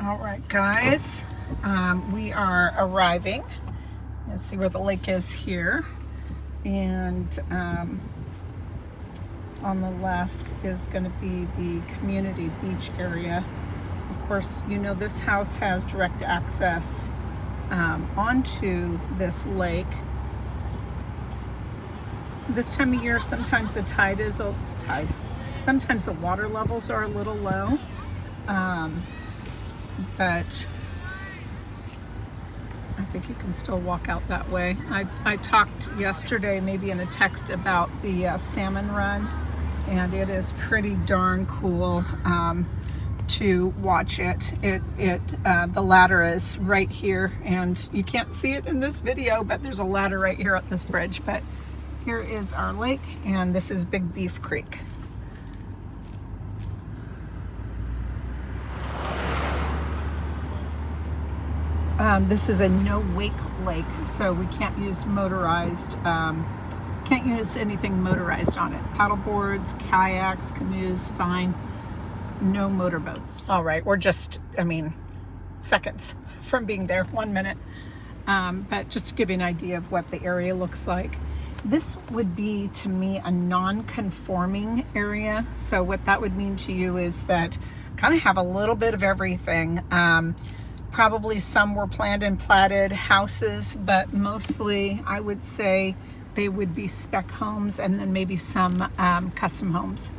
All right, guys, we are arriving. Let's see where the lake is here. And on the left is going to be the community beach area. Of course, you know this house has direct access onto this lake. This time of year, sometimes the sometimes the water levels are a little low. But I think you can still walk out that way. I talked yesterday, maybe in a text, about the salmon run, and it is pretty darn cool to watch it. The ladder is right here, and you can't see it in this video, but there's a ladder right here at this bridge. But here is our lake, and this is Big Beef Creek. This is a no-wake lake, so we can't use motorized, can't use anything motorized on it. Paddle boards, kayaks, canoes, fine. No motorboats. All right, we're just, seconds from being there, 1 minute. But just to give you an idea of what the area looks like. This would be, to me, a non-conforming area. So what that would mean to you is that kind of have a little bit of everything. Probably some were planned and platted houses, but mostly I would say they would be spec homes and then maybe some custom homes,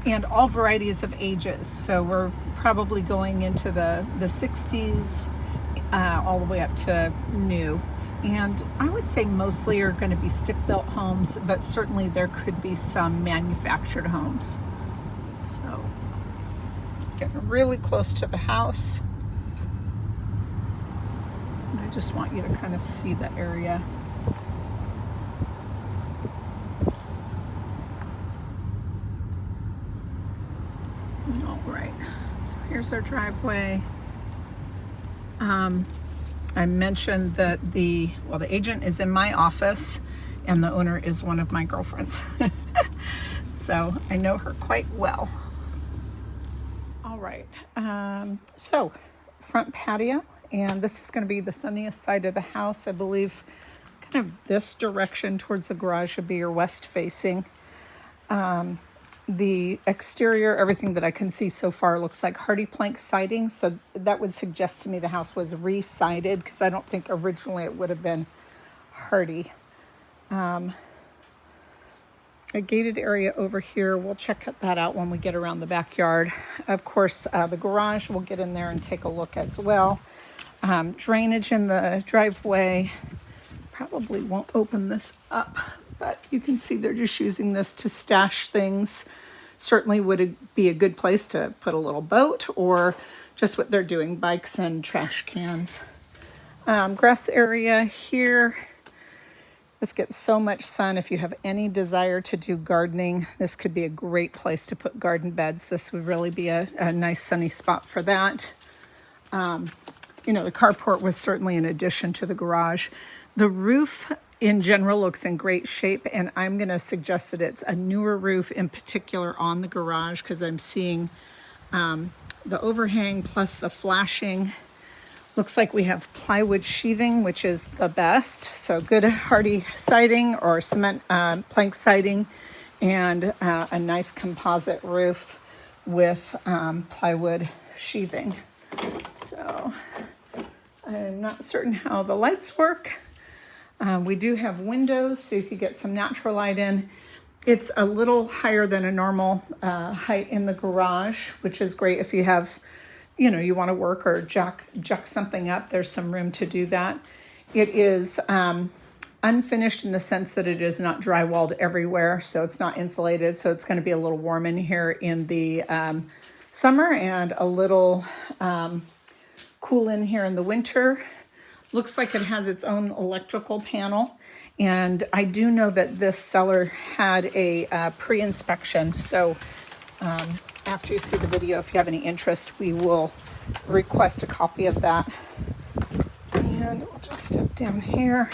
and all varieties of ages. So we're probably going into the 60s all the way up to new. And I would say mostly are going to be stick-built homes, but certainly there could be some manufactured homes. So getting really close to the house. I just want you to kind of see the area. All right, so here's our driveway. I mentioned that the agent is in my office and the owner is one of my girlfriends. So I know her quite well. All right, so front patio. And this is going to be the sunniest side of the house. I believe kind of this direction towards the garage would be your west facing. The exterior, everything that I can see so far looks like hardy plank siding. So that would suggest to me the house was re-sided, because I don't think originally it would have been hardy. A gated area over here. We'll check that out when we get around the backyard. Of course, the garage, we'll get in there and take a look as well. Drainage in the driveway. Probably won't open this up, but you can see they're just using this to stash things. Certainly would be a good place to put a little boat, or just what they're doing, bikes and trash cans. Grass area here. This gets so much sun. If you have any desire to do gardening, this could be a great place to put garden beds. This would really be a nice sunny spot for that. The carport was certainly an addition to the garage. The roof in general looks in great shape, and I'm going to suggest that it's a newer roof, in particular on the garage, because I'm seeing the overhang plus the flashing. Looks like we have plywood sheathing, which is the best. So good hardy siding or cement plank siding, and a nice composite roof with plywood sheathing. So I'm not certain how the lights work. We do have windows, so you could get some natural light in. It's a little higher than a normal height in the garage, which is great if you have, you want to work or jack something up. There's some room to do that. It is unfinished in the sense that it is not drywalled everywhere, so it's not insulated. So it's going to be a little warm in here in the summer, and a little cool in here in the winter. Looks like it has its own electrical panel. And I do know that this seller had a pre-inspection. So after you see the video, if you have any interest, we will request a copy of that. And we'll just step down here.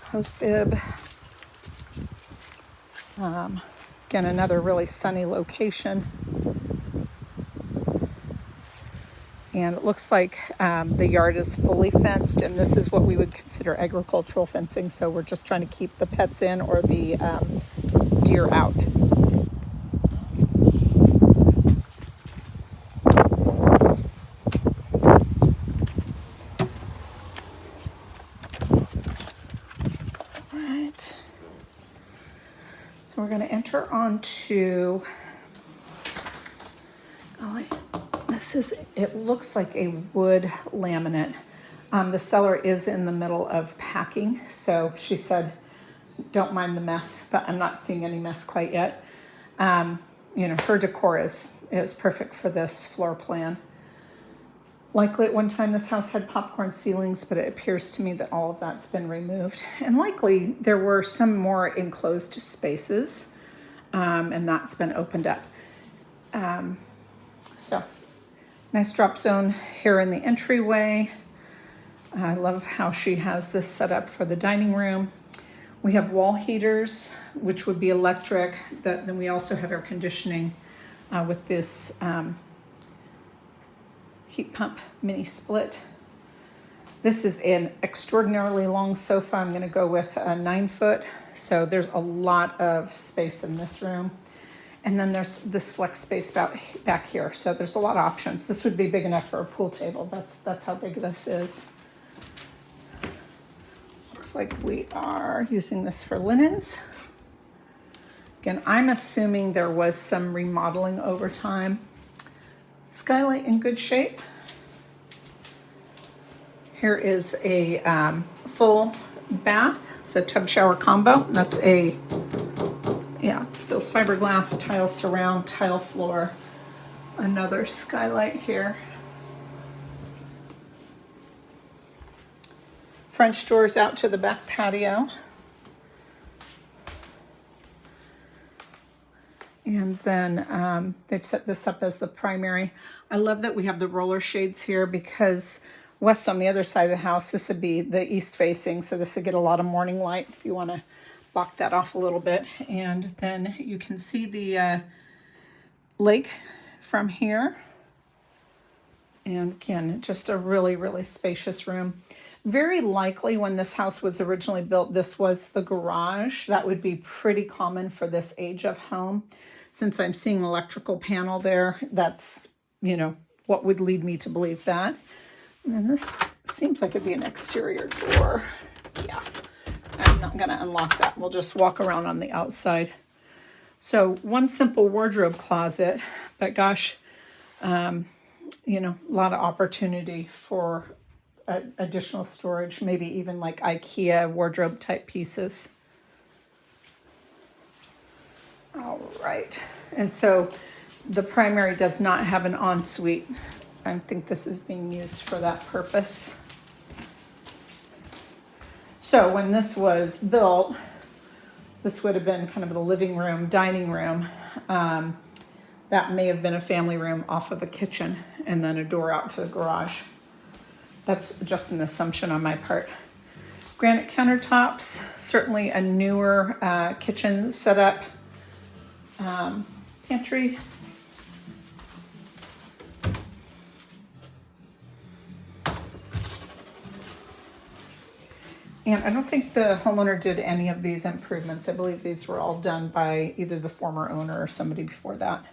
Hose bib. Again, another really sunny location. And it looks like the yard is fully fenced, and this is what we would consider agricultural fencing. So we're just trying to keep the pets in or the deer out. All right. So we're going to enter onto, it looks like a wood laminate. The seller is in the middle of packing, so she said, don't mind the mess, but I'm not seeing any mess quite yet. Her decor is perfect for this floor plan. Likely at one time this house had popcorn ceilings, but it appears to me that all of that's been removed. And likely there were some more enclosed spaces, and that's been opened up. So nice drop zone here in the entryway. I love how she has this set up for the dining room. We have wall heaters, which would be electric. Then we also have air conditioning with this heat pump mini split. This is an extraordinarily long sofa. I'm going to go with a 9-foot. So there's a lot of space in this room. And then there's this flex space back here. So there's a lot of options. This would be big enough for a pool table. That's how big this is. Looks like we are using this for linens. Again, I'm assuming there was some remodeling over time. Skylight in good shape. Here is a full bath. It's a tub shower combo. That's it feels fiberglass, tile surround, tile floor. Another skylight here. French doors out to the back patio. And then they've set this up as the primary. I love that we have the roller shades here because west on the other side of the house, this would be the east facing. So this would get a lot of morning light if you want to block that off a little bit. And then you can see the lake from here. And again, just a really, really spacious room. Very likely when this house was originally built, this was the garage. That would be pretty common for this age of home. Since I'm seeing an electrical panel there, that's, what would lead me to believe that. And then this seems like it'd be an exterior door. Yeah, I'm not gonna unlock that. We'll just walk around on the outside. So one simple wardrobe closet, but gosh, a lot of opportunity for additional storage, maybe even like IKEA wardrobe type pieces. All right, and so the primary does not have an ensuite. I think this is being used for that purpose. So when this was built, this would have been kind of the living room, dining room. That may have been a family room off of a kitchen and then a door out to the garage. That's just an assumption on my part. Granite countertops, certainly a newer kitchen setup. Pantry. And I don't think the homeowner did any of these improvements. I believe these were all done by either the former owner or somebody before that.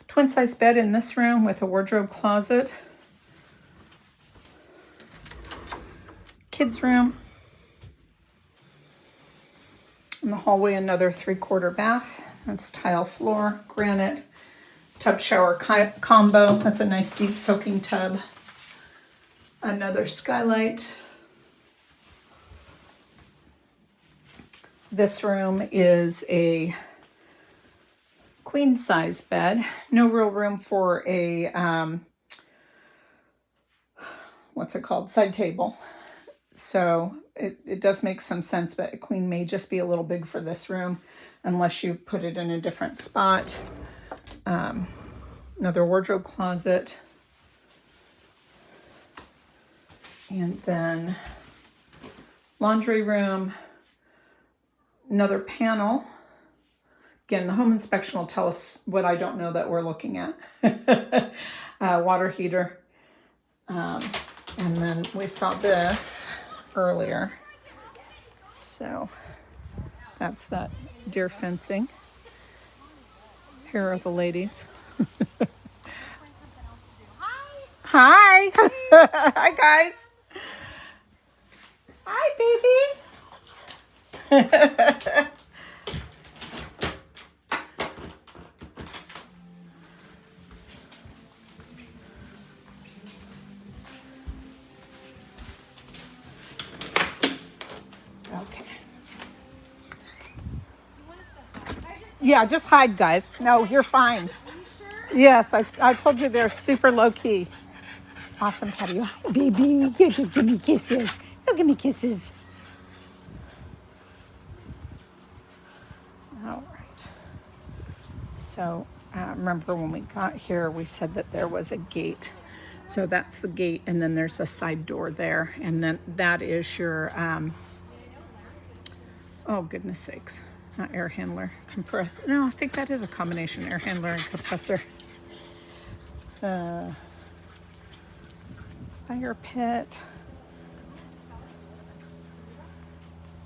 Twin size bed in this room with a wardrobe closet. Kids room. In the hallway, another 3/4 bath. That's tile floor, granite, tub shower combo. That's a nice deep soaking tub. Another skylight. This room is a queen size bed. No real room for a, side table. So it does make some sense, but a queen may just be a little big for this room unless you put it in a different spot. Another wardrobe closet. And then laundry room. Another panel. Again, the home inspection will tell us what I don't know that we're looking at. Water heater. And then we saw this earlier. So that's that deer fencing. Here are the ladies. Hi. Hi, guys. Hi, baby. Okay. Yeah, just hide, guys. No, you're fine. Yes, I told you they're super low key. Awesome, Patty. Hi, baby. Give me kisses. Oh, give me kisses. All right. So remember when we got here, we said that there was a gate. So that's the gate, and then there's a side door there, and then that is your, oh goodness sakes, not air handler, compressor. No, I think that is a combination air handler and compressor. Fire pit.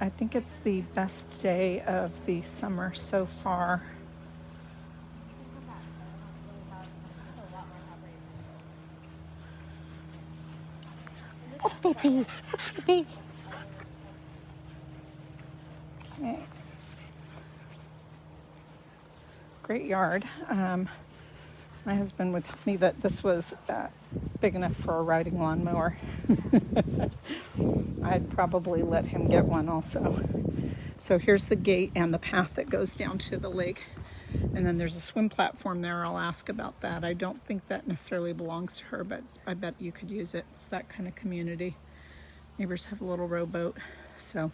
I think it's the best day of the summer so far. Oh, baby. Oh, baby. Okay. Great yard. My husband would tell me that this was big enough for a riding lawnmower. I'd probably let him get one also. So here's the gate and the path that goes down to the lake. And then there's a swim platform there. I'll ask about that. I don't think that necessarily belongs to her, but I bet you could use it. It's that kind of community. Neighbors have a little rowboat. So